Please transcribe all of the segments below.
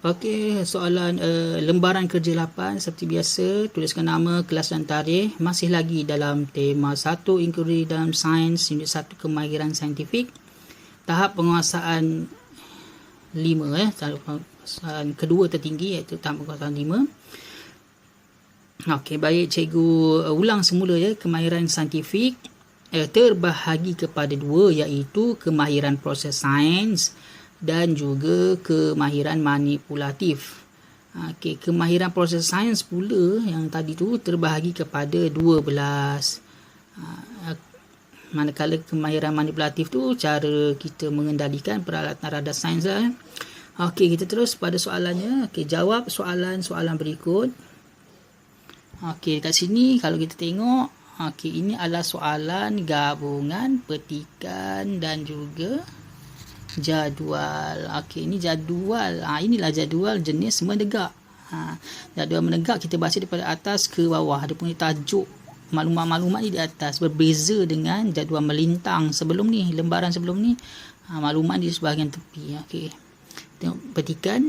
Okey, soalan lembaran kerja 8 seperti biasa, tuliskan nama, kelas dan tarikh. Masih lagi dalam tema 1 inquiry dalam sains, unit 1 kemahiran saintifik. Tahap penguasaan 5 tahap penguasaan kedua tertinggi iaitu tahap penguasaan 5. Okey, baik cikgu ulang semula kemahiran saintifik terbahagi kepada dua iaitu kemahiran proses sains dan juga kemahiran manipulatif. Okey, kemahiran proses sains pula yang tadi tu terbahagi kepada 12. Manakala kemahiran manipulatif tu cara kita mengendalikan peralatan radar sains lah. Okey, kita terus pada soalannya. Okey, jawab soalan-soalan berikut. Okey, dekat sini kalau kita tengok, okey, ini adalah soalan gabungan, petikan dan juga jadual. Okey, ini jadual. Inilah jadual jenis menegak. Jadual menegak kita baca daripada atas ke bawah. Dia punya tajuk maklumat-maklumat ni di atas. Berbeza dengan jadual melintang sebelum ni, lembaran sebelum ni. Maklumat di sebahagian tepi. Okey. Tengok petikan.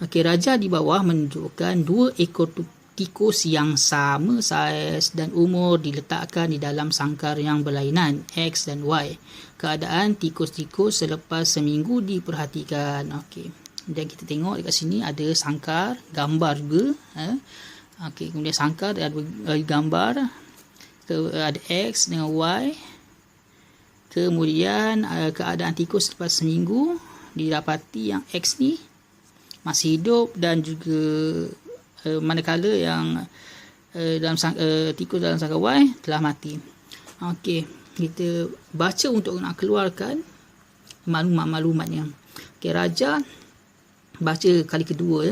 Okey, raja di bawah menunjukkan dua ekor tikus yang sama saiz dan umur diletakkan di dalam sangkar yang berlainan X dan Y. Keadaan tikus-tikus selepas seminggu diperhatikan. Okey. Dan kita tengok dekat sini ada sangkar, gambar juga. Okey, kemudian sangkar ada gambar, ada X dengan Y. Kemudian keadaan tikus selepas seminggu didapati yang X ni masih hidup dan juga manakala yang tikus dalam sangkar Y telah mati. Okey, kita baca untuk nak keluarkan maklumat-maklumatnya. Okey, raja baca kali kedua.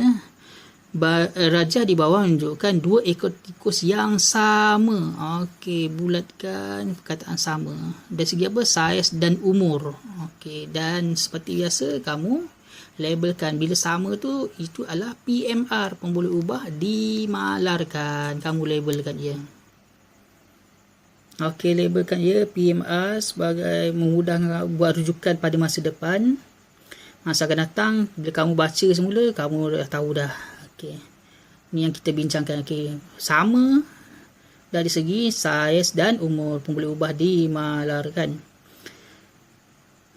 Raja di bawah menunjukkan dua ekor tikus yang sama. Okey, bulatkan perkataan sama. Dari segi apa? Saiz dan umur. Okey, dan seperti biasa kamu labelkan bila sama tu itu adalah PMR, pemboleh ubah dimalarkan. Kamu labelkan dia. Okey, labelkan dia PMR sebagai memudahkan buat rujukan pada masa depan. Masa akan datang bila kamu baca semula kamu dah tahu dah. Okey. Ni yang kita bincangkan. Okey, sama dari segi saiz dan umur, pemboleh ubah dimalarkan.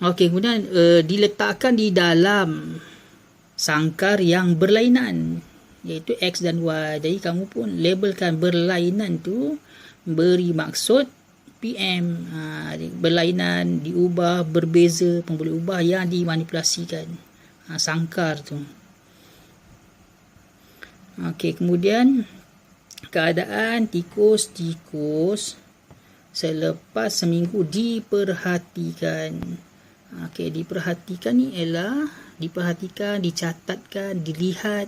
Okey, kemudian diletakkan di dalam sangkar yang berlainan iaitu X dan Y. Jadi kamu pun labelkan berlainan tu beri maksud PM. Berlainan, diubah, berbeza, pemboleh ubah yang dimanipulasikan. Sangkar tu. Okey, kemudian keadaan tikus-tikus selepas seminggu diperhatikan. Okey, diperhatikan ni ialah diperhatikan, dicatatkan, dilihat.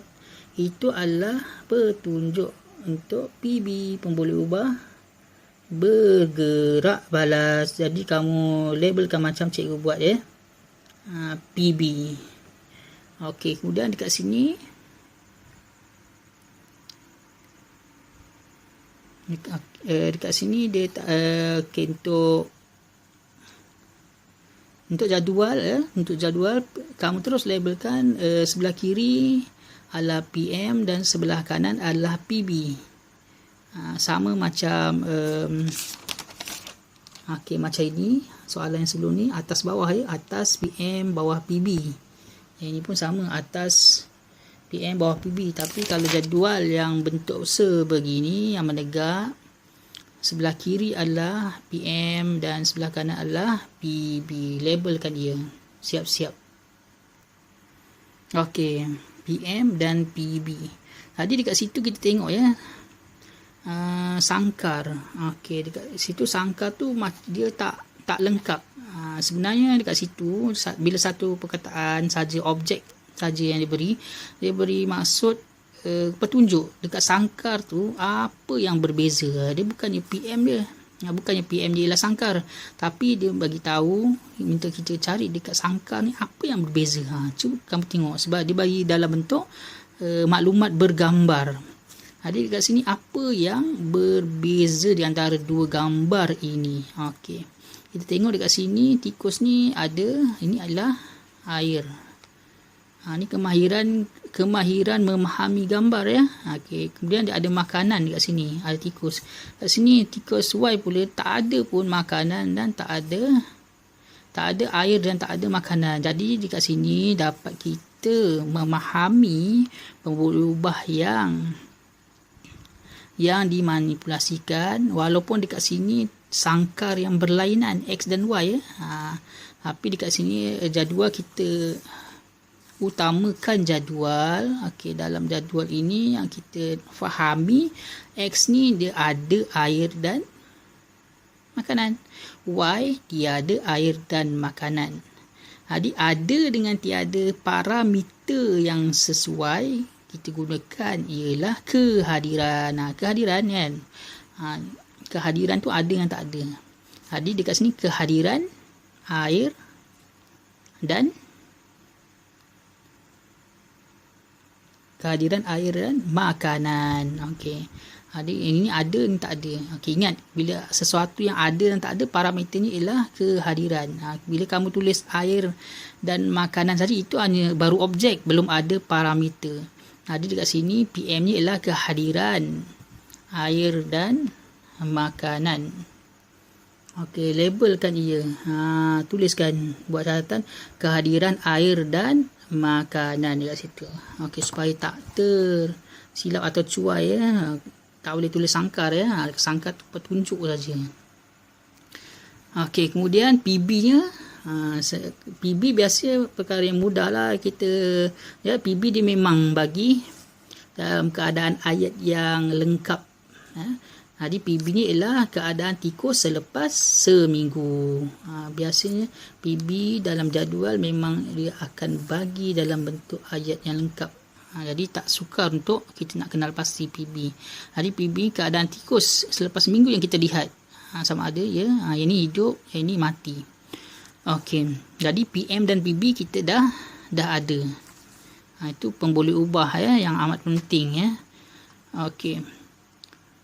Itu adalah petunjuk untuk PB, pemboleh ubah bergerak balas. Jadi kamu labelkan macam cikgu buat PB. Okey, kemudian dekat sini dekat sini dia okay, untuk jadual kamu terus labelkan sebelah kiri adalah PM dan sebelah kanan adalah PB. Sama macam okey, macam ini soalan yang sebelum ni, atas bawah atas PM bawah PB. Ini pun sama, atas PM bawah PB. Tapi kalau jadual yang bentuk sebegini yang menegak, sebelah kiri adalah PM dan sebelah kanan adalah PB. Labelkan dia. Siap-siap. Okey, PM dan PB. Tadi dekat situ kita tengok sangkar. Okey, dekat situ sangkar tu dia tak lengkap. Sebenarnya dekat situ bila satu perkataan saja, objek saja yang dia beri maksud petunjuk dekat sangkar tu apa yang berbeza. Dia bukannya PM dia. Bukannya PM dia ialah sangkar, tapi dia bagi tahu, minta kita cari dekat sangkar ni apa yang berbeza. Cuba kamu tengok sebab dia bagi dalam bentuk maklumat bergambar. Jadi dekat sini apa yang berbeza di antara dua gambar ini. Okey. Kita tengok dekat sini tikus ni ada, ini adalah air. Ni kemahiran memahami gambar ya. Okey, kemudian dia ada makanan dekat sini, ada tikus. Kat sini tikus Y pula tak ada pun makanan dan tak ada air dan tak ada makanan. Jadi dekat sini dapat kita memahami pembuluh ubah yang dimanipulasikan, walaupun dekat sini sangkar yang berlainan X dan Y ya. Tapi dekat sini jadual kita utamakan jadual. Okey, dalam jadual ini yang kita fahami, X ni dia ada air dan makanan, Y dia ada air dan makanan. Jadi ada dengan tiada parameter yang sesuai kita gunakan ialah kehadiran. Kehadiran kan, kehadiran tu ada dengan tak ada. Jadi dekat sini kehadiran air dan makanan. Okey. Jadi ini ada dan tak ada. Okey, ingat bila sesuatu yang ada dan tak ada, parameternya ialah kehadiran. Bila kamu tulis air dan makanan saja, itu hanya baru objek, belum ada parameter. Jadi dekat sini PM-nya ialah kehadiran air dan makanan. Okey, labelkan ia. Tuliskan, buat catatan kehadiran air dan makanan dekat situ. Okey, supaya tak tersilap atau cuai ya. Tak boleh tulis sangkar ya. Sangkar tu petunjuk saja. Okey, kemudian PB-nya. PB biasa perkara yang mudah lah kita ya. PB dia memang bagi dalam keadaan ayat yang lengkap ya. Jadi PB ni ialah keadaan tikus selepas seminggu. Biasanya PB dalam jadual memang dia akan bagi dalam bentuk ayat yang lengkap. Jadi tak sukar untuk kita nak kenal pasti PB. Jadi PB keadaan tikus selepas seminggu yang kita lihat. Sama ada ya, yang ni hidup, yang ni mati. Okey, jadi PM dan PB kita dah ada. Itu pemboleh ubah ya, yang amat penting ya. Okey.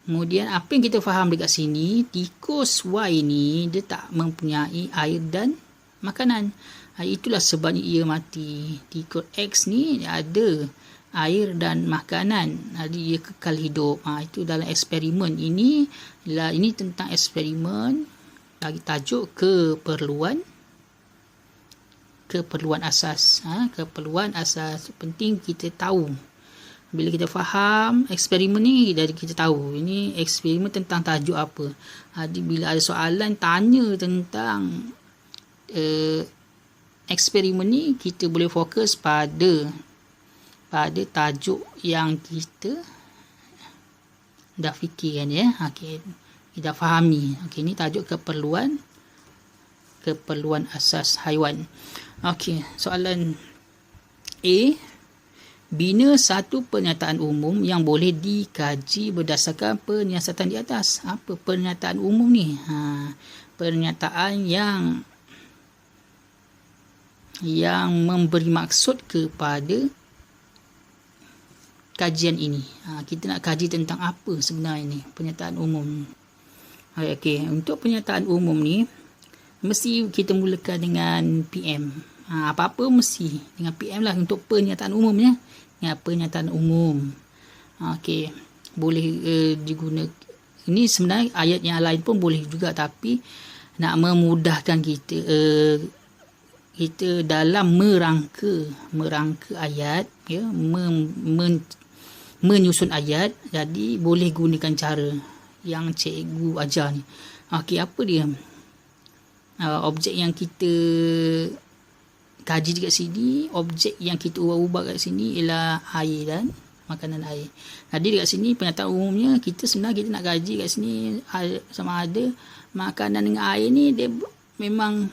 Kemudian apa yang kita faham dekat sini, tikus Y ni dia tak mempunyai air dan makanan. Itulah sebabnya ia mati. Tikus X ni dia ada air dan makanan. Jadi dia kekal hidup. Itu dalam eksperimen ini. Ini tentang eksperimen bagi tajuk keperluan asas. Keperluan asas penting kita tahu. Bila kita faham eksperimen ni, jadi kita tahu ini eksperimen tentang tajuk apa. Jadi bila ada soalan tanya tentang eksperimen ni, kita boleh fokus pada tajuk yang kita dah fikirkan ya. Okey, kita fahami. Okey, ni tajuk keperluan asas haiwan. Okey, soalan A. Bina satu pernyataan umum yang boleh dikaji berdasarkan penyiasatan di atas. Apa pernyataan umum ni? Pernyataan yang memberi maksud kepada kajian ini. Kita nak kaji tentang apa sebenarnya ni pernyataan umum. Okey, untuk pernyataan umum ni mesti kita mulakan dengan PM. Apa-apa mesti dengan PM lah untuk pernyataan umum ya. Pernyataan umum. Okey, boleh digunakan. Ini sebenarnya ayat yang lain pun boleh juga, tapi nak memudahkan kita kita dalam merangka ayat ya, menyusun ayat. Jadi boleh gunakan cara yang cikgu ajar ni. Okey, apa dia? Objek yang kita kaji dekat sini, objek yang kita ubah kat sini ialah air dan makanan air. Jadi dekat sini pernyataan umumnya kita sebenarnya kita nak kaji kat sini sama ada makanan dengan air ni dia memang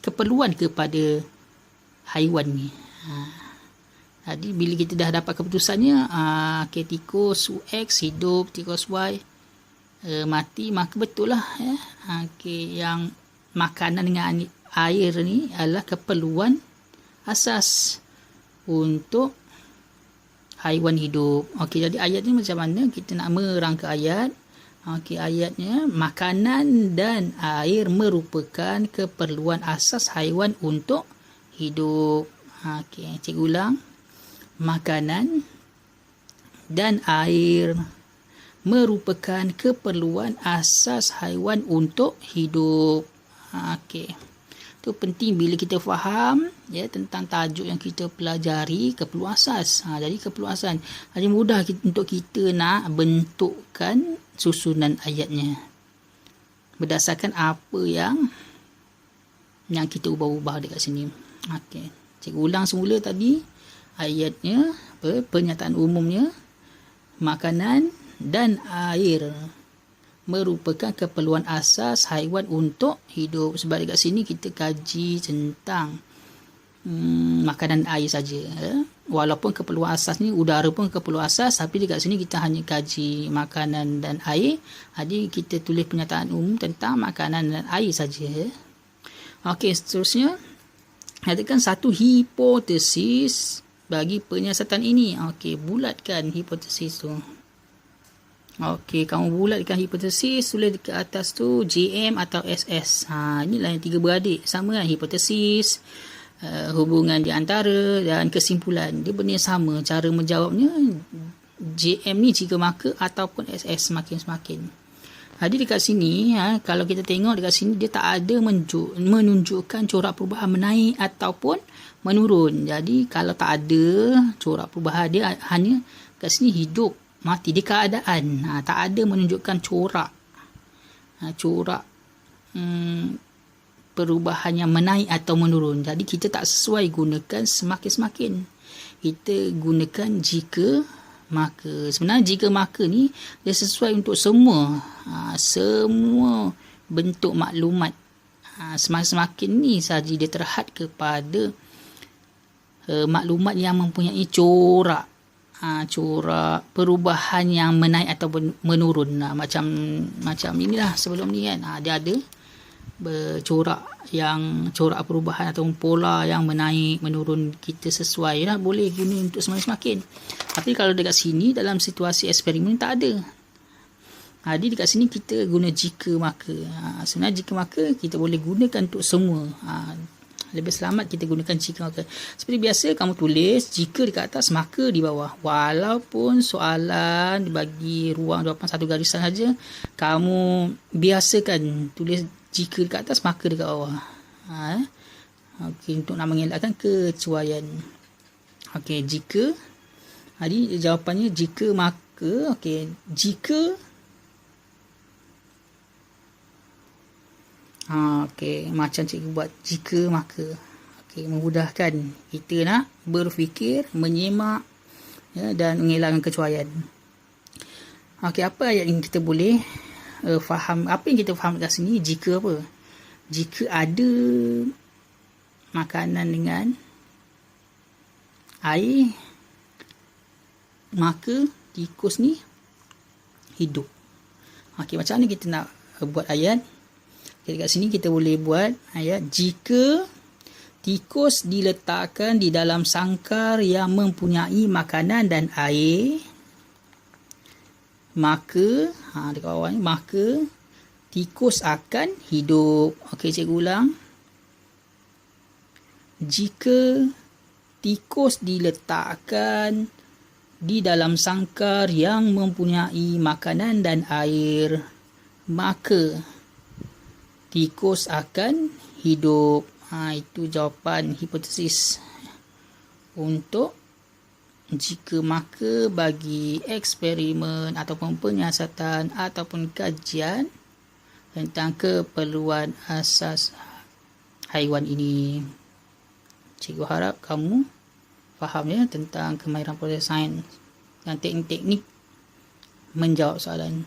keperluan kepada haiwan ni. Jadi bila kita dah dapat keputusannya, tikus X hidup, tikus Y mati, maka betul lah ya. Yang makanan dengan air ni adalah keperluan asas untuk haiwan hidup. Okey, jadi ayat ni macam mana kita nak merangka ayat? Okey, ayatnya makanan dan air merupakan keperluan asas haiwan untuk hidup. Okey, cikgu ulang. Makanan dan air merupakan keperluan asas haiwan untuk hidup. Okey. Itu penting bila kita faham ya tentang tajuk yang kita pelajari, keperluan asas. Jadi keperluan asas. Jadi mudah untuk kita nak bentukkan susunan ayatnya. Berdasarkan apa yang kita ubah-ubah dekat sini. Okey. Cikgu ulang semula tadi ayatnya, pernyataan umumnya, makanan dan air merupakan keperluan asas haiwan untuk hidup. Sebab dekat sini kita kaji tentang makanan air saja. Walaupun keperluan asas ni, udara pun keperluan asas, tapi dekat sini kita hanya kaji makanan dan air. Jadi kita tulis pernyataan umum tentang makanan dan air saja. Okey, seterusnya katakan satu hipotesis bagi penyiasatan ini. Okey, bulatkan hipotesis tu. Okey, kamu bulatkan hipotesis, tulis dekat atas tu JM atau SS. Inilah yang tiga beradik. Sama kan hipotesis, hubungan di antara dan kesimpulan. Dia benda yang sama. Cara menjawabnya JM ni jika maka ataupun SS semakin-semakin. Jadi dekat sini, kalau kita tengok dekat sini, dia tak ada menunjukkan corak perubahan menaik ataupun menurun. Jadi kalau tak ada corak perubahan, dia hanya dekat sini hidup, mati, di keadaan. Tak ada menunjukkan corak perubahan yang menaik atau menurun. Jadi kita tak sesuai gunakan semakin-semakin. Kita gunakan jika maka. Sebenarnya jika maka ni dia sesuai untuk semua bentuk maklumat. Semakin ni sahaja dia terhad kepada maklumat yang mempunyai corak perubahan yang menaik ataupun menurun. Macam inilah sebelum ni kan. Dia ada corak perubahan ataupun pola yang menaik menurun, kita sesuai lah, boleh guna untuk semakin-semakin. Tapi kalau dekat sini dalam situasi eksperimen tak ada. Jadi dekat sini kita guna jika maka. Sebenarnya jika maka kita boleh gunakan untuk semua. Lebih selamat kita gunakan jika maka. Seperti biasa kamu tulis jika dekat atas, maka di bawah. Walaupun soalan dibagi ruang jawapan satu garisan saja, kamu biasakan tulis jika dekat atas, maka dekat bawah. Okey, untuk nak mengelakkan kecuaian. Okey, jika. Jadi jawapannya jika maka. Okey, jika. Okey, macam cikgu buat jika maka. Okey, memudahkan kita nak berfikir, menyemak dan mengelakkan kecuaian. Okey, apa ayat yang kita boleh faham? Apa yang kita faham kat sini? Jika apa? Jika ada makanan dengan air, maka tikus ni hidup. Okey, macam mana kita nak buat ayat? Okay, kat sini kita boleh buat ayat jika tikus diletakkan di dalam sangkar yang mempunyai makanan dan air, maka dekat bawah ni, maka tikus akan hidup. Okey, cikgu ulang. Jika tikus diletakkan di dalam sangkar yang mempunyai makanan dan air, maka tikus akan hidup. Itu jawapan hipotesis untuk jika maka bagi eksperimen ataupun penyiasatan ataupun kajian tentang keperluan asas haiwan ini. Cikgu harap kamu faham ya tentang kemahiran proses sains dan teknik-teknik menjawab soalan.